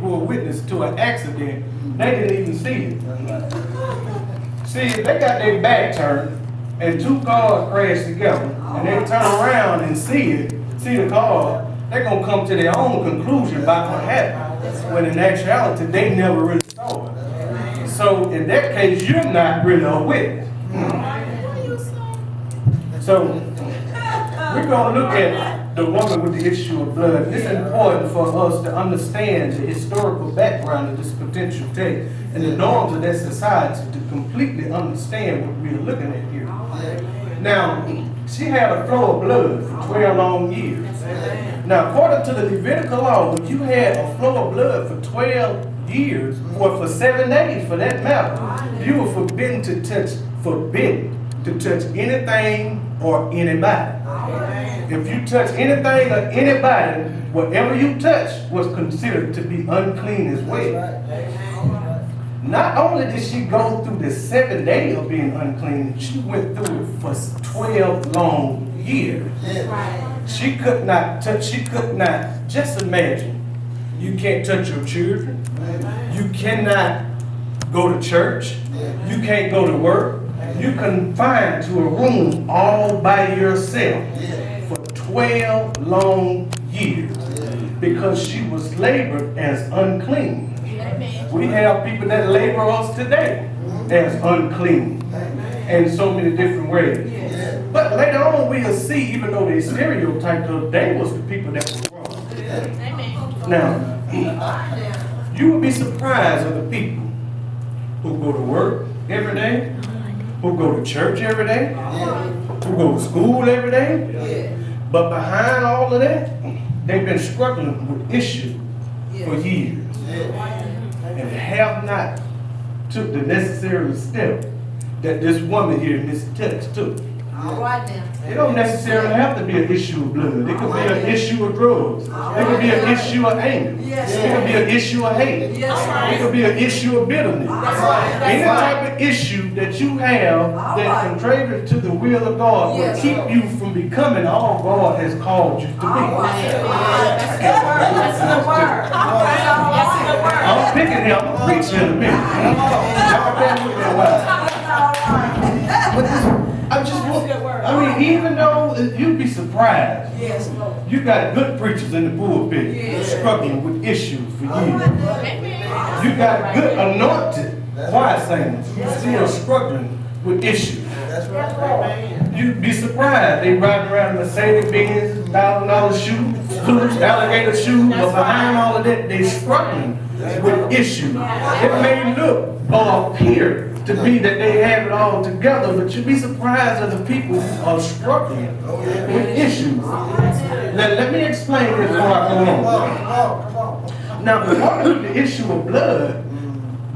were witness to an accident, they didn't even see it. See, if they got their back turned and two cars crash together and they turn around and see the car, they're going to come to their own conclusion about what happened. When in actuality, they never really saw it. So in that case, you're not really a witness. So we're going to look at the woman with the issue of blood. It's important for us to understand the historical background of this potential text and the norms of that society to completely understand what we're looking at here. Now, she had a flow of blood for 12 long years. Now, according to the Levitical law, when you had a flow of blood for 12 years, or for 7 days for that matter, you were forbidden to touch anything or anybody. If you touch anything or anybody, whatever you touch was considered to be unclean as well. Not only did she go through the 7 days of being unclean, she went through it for 12 long years. She could not, just imagine, you can't touch your children, you cannot go to church, you can't go to work, you're confined to a room all by yourself for 12 long years because she was labored as unclean. We have people that labor us today as unclean in so many different ways. But later on we'll see, even though they stereotyped her, they was the people that were wrong. Now, you would be surprised of the people who go to work every day, who go to church every day, who go to school every day. But behind all of that, they've been struggling with issues for years and have not took the necessary step that this woman here in this text took. All right now. It don't necessarily have to be an issue of blood. It could be an issue of drugs. It could be an issue of anger. It could be an issue of hate. It could be an issue of bitterness. Any type of issue that you have that's contrary to the will of God will keep you from becoming all God has called you to be. I'm picking here. I'm preaching in a minute. Y'all bear with me a while. I mean, even though you'd be surprised, you got good preachers in the pulpit struggling with issues for years. You got good anointed choir singers still struggling with issues. You'd be surprised. They riding around Mercedes-Benz, $1,000 shoes, alligator shoes, but behind all of that, they struggling with issues. It may look or appear to be that they have it all together, but you'd be surprised at the people who are struggling with issues. Now, let me explain this before I go on. Now, according to the issue of blood,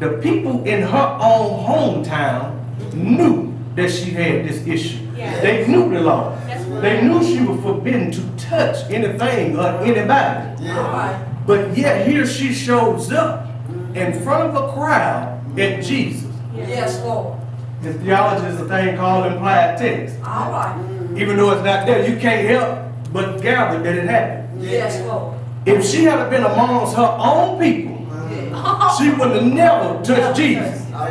the people in her own hometown knew that she had this issue. They knew the law. They knew she was forbidden to touch anything or anybody. But yet here she shows up in front of a crowd at Jesus. Yes, Lord. In theology is a thing called implied text. All right. Even though it's not there, you can't help but gather that it happened. Yes, Lord. If she had been amongst her own people, she would have never touched Jesus. Let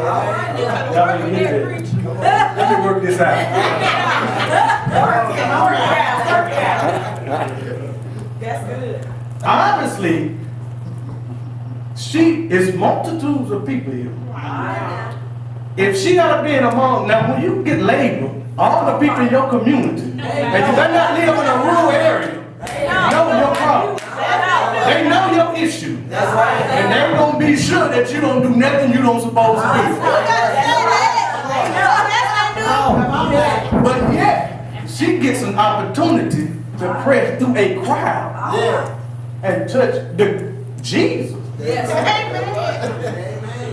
me work this out. That's good. Honestly, she is multitudes of people here. If she had been among, now when you get labeled, all the people in your community, and you better not live in a rural area, know your problem. They know your issue. And they're going to be sure that you don't do nothing you don't supposed to do. But yet, she gets an opportunity to press through a crowd and touch Jesus.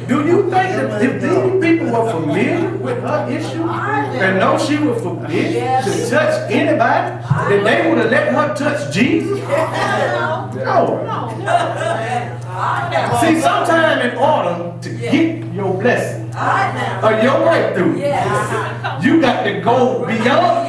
Do you think that if these people were familiar with her issue and know she was forbidden to touch anybody, that they would have let her touch Jesus? No. See, sometime in order to get your blessing or your breakthrough, you got to go beyond.